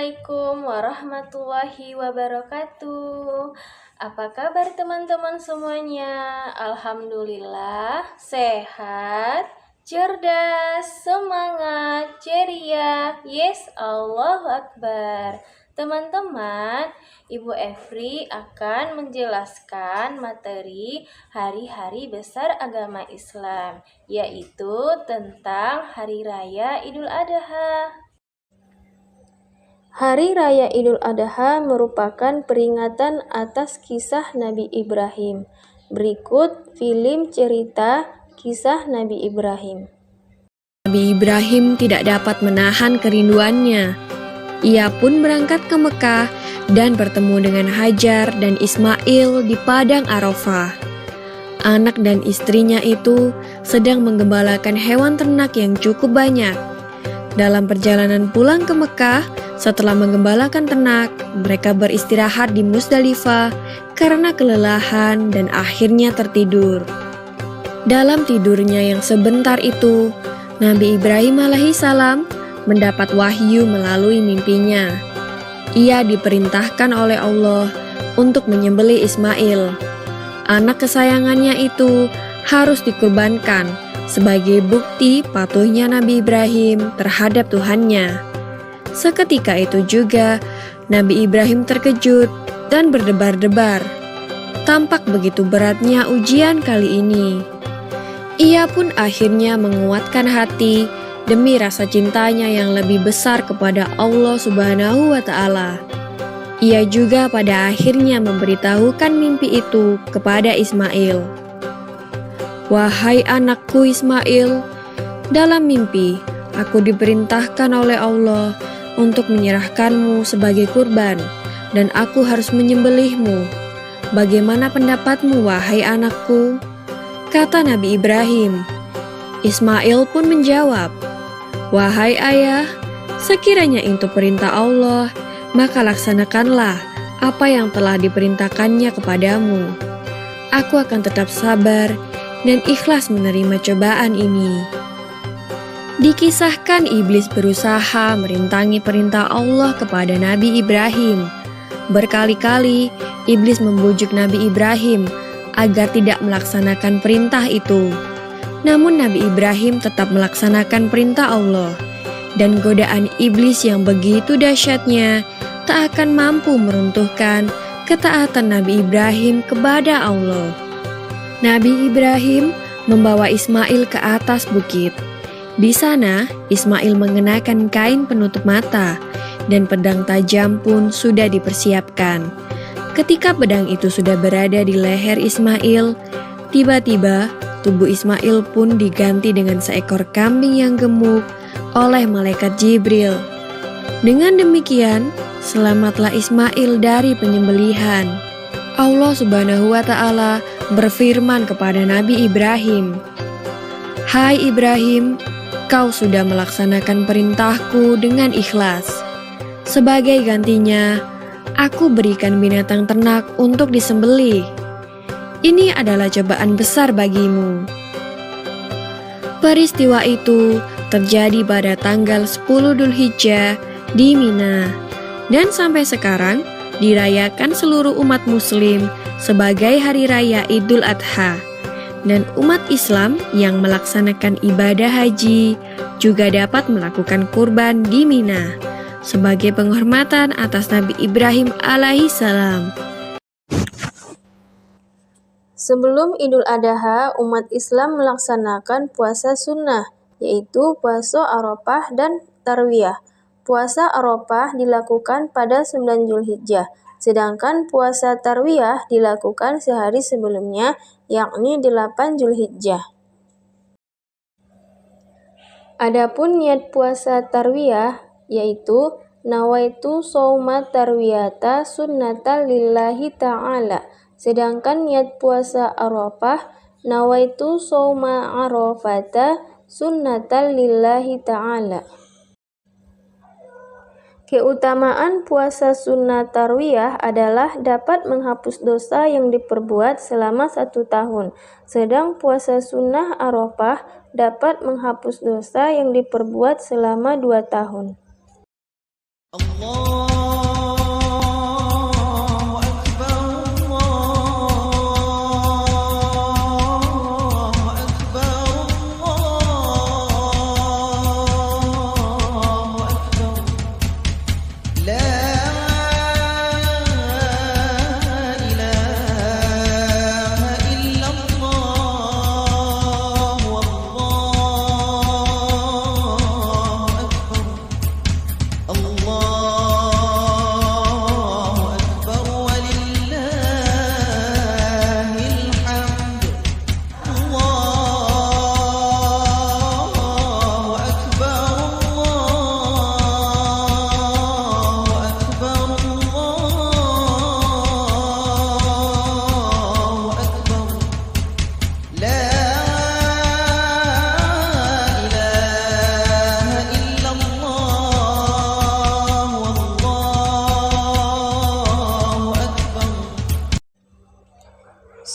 Assalamualaikum warahmatullahi wabarakatuh. Apa kabar teman-teman semuanya? Alhamdulillah, sehat, cerdas, semangat, ceria. Yes, Allahu Akbar. Teman-teman, Ibu Efri akan menjelaskan materi hari-hari besar agama Islam, yaitu tentang Hari Raya Idul Adha. Hari Raya Idul Adha merupakan peringatan atas kisah Nabi Ibrahim. Berikut film cerita kisah Nabi Ibrahim. Nabi Ibrahim tidak dapat menahan kerinduannya. Ia pun berangkat ke Mekah dan bertemu dengan Hajar dan Ismail di Padang Arafah. Anak dan istrinya itu sedang menggembalakan hewan ternak yang cukup banyak. Dalam perjalanan pulang ke Mekah, setelah menggembalakan ternak, mereka beristirahat di Musdalifah karena kelelahan dan akhirnya tertidur. Dalam tidurnya yang sebentar itu, Nabi Ibrahim alaihissalam mendapat wahyu melalui mimpinya. Ia diperintahkan oleh Allah untuk menyembelih Ismail. Anak kesayangannya itu harus dikurbankan sebagai bukti patuhnya Nabi Ibrahim terhadap Tuhannya. Seketika itu juga, Nabi Ibrahim terkejut dan berdebar-debar. Tampak begitu beratnya ujian kali ini. Ia pun akhirnya menguatkan hati demi rasa cintanya yang lebih besar kepada Allah Subhanahu wa Ta'ala. Ia juga pada akhirnya memberitahukan mimpi itu kepada Ismail. "Wahai anakku Ismail, dalam mimpi aku diperintahkan oleh Allah untuk menyerahkanmu sebagai kurban, dan aku harus menyembelihmu. Bagaimana pendapatmu, wahai anakku?" Kata Nabi Ibrahim. Ismail pun menjawab, "Wahai ayah, sekiranya itu perintah Allah, maka laksanakanlah apa yang telah diperintahkannya kepadamu. Aku akan tetap sabar dan ikhlas menerima cobaan ini." Dikisahkan iblis berusaha merintangi perintah Allah kepada Nabi Ibrahim. Berkali-kali iblis membujuk Nabi Ibrahim agar tidak melaksanakan perintah itu. Namun Nabi Ibrahim tetap melaksanakan perintah Allah, dan godaan iblis yang begitu dahsyatnya tak akan mampu meruntuhkan ketaatan Nabi Ibrahim kepada Allah. Nabi Ibrahim membawa Ismail ke atas bukit. Di sana, Ismail mengenakan kain penutup mata, dan pedang tajam pun sudah dipersiapkan. Ketika pedang itu sudah berada di leher Ismail, tiba-tiba tubuh Ismail pun diganti dengan seekor kambing yang gemuk oleh malaikat Jibril. Dengan demikian, selamatlah Ismail dari penyembelihan. Allah Subhanahu wa Ta'ala berfirman kepada Nabi Ibrahim, "Hai Ibrahim, kau sudah melaksanakan perintahku dengan ikhlas. Sebagai gantinya, aku berikan binatang ternak untuk disembelih. Ini adalah cobaan besar bagimu." Peristiwa itu terjadi pada tanggal 10 Dzulhijjah di Mina, dan sampai sekarang dirayakan seluruh umat muslim sebagai Hari Raya Idul Adha. Dan umat Islam yang melaksanakan ibadah haji juga dapat melakukan kurban di Mina sebagai penghormatan atas Nabi Ibrahim alaihissalam. Sebelum Idul Adha, umat Islam melaksanakan puasa sunnah, yaitu puasa Arafah dan Tarwiyah. Puasa Arafah dilakukan pada 9 Dzulhijjah, sedangkan puasa Tarwiyah dilakukan sehari sebelumnya, yakni 8 Dzulhijjah. Adapun niat puasa Tarwiyah yaitu nawaitu shauma tarwiyata sunnatan lillahi ta'ala, sedangkan niat puasa Arafah nawaitu shauma arafata sunnatan lillahi ta'ala. Keutamaan puasa sunnah tarwiyah adalah dapat menghapus dosa yang diperbuat selama 1 tahun, sedang puasa sunnah Arafah dapat menghapus dosa yang diperbuat selama 2 tahun.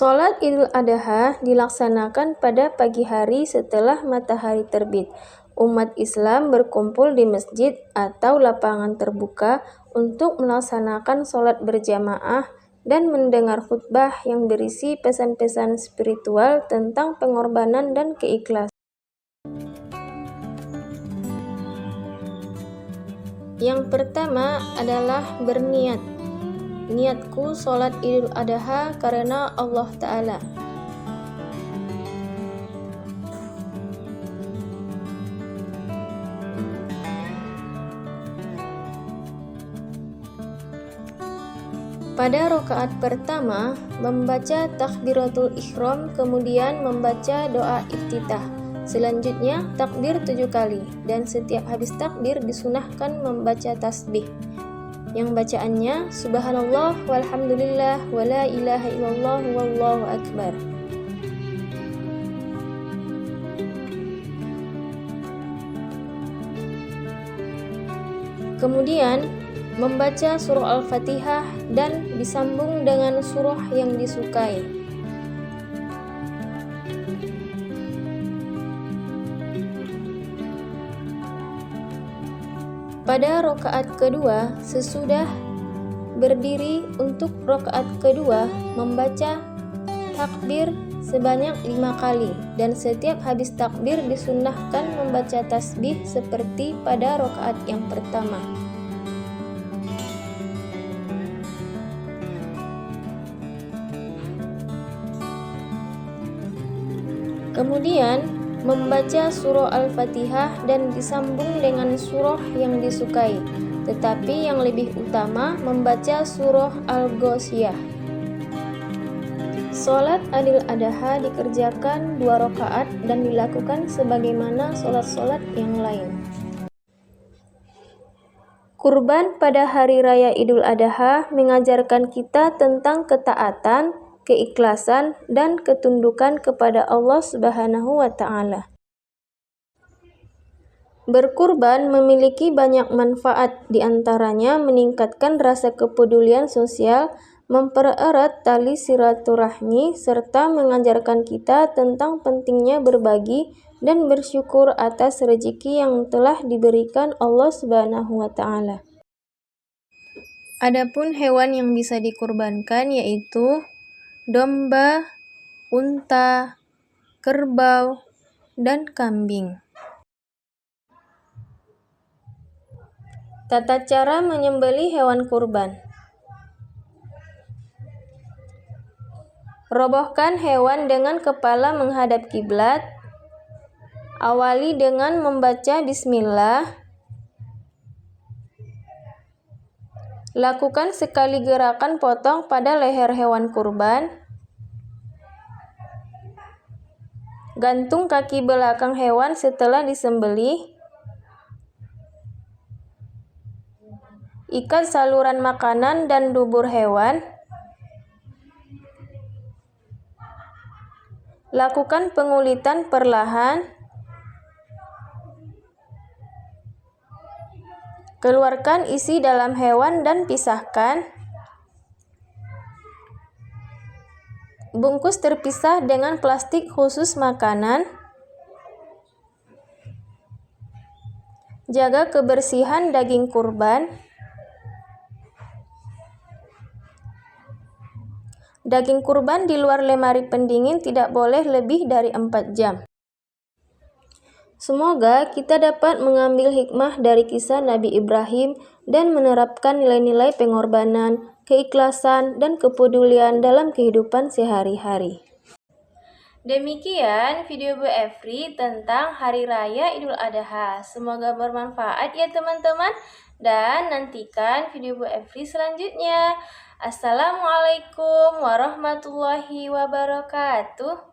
Sholat Idul Adha dilaksanakan pada pagi hari setelah matahari terbit. Umat Islam berkumpul di masjid atau lapangan terbuka untuk melaksanakan sholat berjamaah dan mendengar khutbah yang berisi pesan-pesan spiritual tentang pengorbanan dan keikhlasan. Yang pertama adalah berniat. Niatku sholat Idul Adha karena Allah Ta'ala. Pada rakaat pertama, membaca takbiratul ihram, kemudian membaca doa iftitah. Selanjutnya, takbir 7 kali, dan setiap habis takbir disunahkan membaca tasbih. Yang bacaannya subhanallah walhamdulillah wala ilaha illallah wallahu akbar. Kemudian membaca surah Al-Fatihah dan disambung dengan surah yang disukai. Pada rakaat kedua, sesudah berdiri untuk rakaat kedua, membaca takbir sebanyak 5 kali, dan setiap habis takbir disunnahkan membaca tasbih seperti pada rakaat yang pertama. Kemudian membaca surah Al-Fatihah dan disambung dengan surah yang disukai, tetapi yang lebih utama membaca surah Al-Ghasyiyah. Sholat Idul Adha dikerjakan 2 rakaat dan dilakukan sebagaimana sholat-sholat yang lain. Kurban pada hari raya Idul Adha mengajarkan kita tentang ketaatan, keikhlasan, dan ketundukan kepada Allah Subhanahu wa Ta'ala. Berkurban memiliki banyak manfaat, diantaranya meningkatkan rasa kepedulian sosial, mempererat tali silaturahmi, serta mengajarkan kita tentang pentingnya berbagi dan bersyukur atas rezeki yang telah diberikan Allah Subhanahu wa Ta'ala. Adapun hewan yang bisa dikurbankan yaitu domba, unta, kerbau, dan kambing. Tata cara menyembelih hewan kurban. Robohkan hewan dengan kepala menghadap kiblat. Awali dengan membaca bismillah. Lakukan sekali gerakan potong pada leher hewan kurban. Gantung kaki belakang hewan setelah disembelih. Ikat saluran makanan dan dubur hewan. Lakukan pengulitan perlahan. Keluarkan isi dalam hewan dan pisahkan. Bungkus terpisah dengan plastik khusus makanan. Jaga kebersihan daging kurban. Daging kurban di luar lemari pendingin tidak boleh lebih dari 4 jam. Semoga kita dapat mengambil hikmah dari kisah Nabi Ibrahim dan menerapkan nilai-nilai pengorbanan, keikhlasan, dan kepedulian dalam kehidupan sehari-hari. Demikian video Bu Efri tentang Hari Raya Idul Adha. Semoga bermanfaat ya teman-teman, dan nantikan video Bu Efri selanjutnya. Assalamualaikum warahmatullahi wabarakatuh.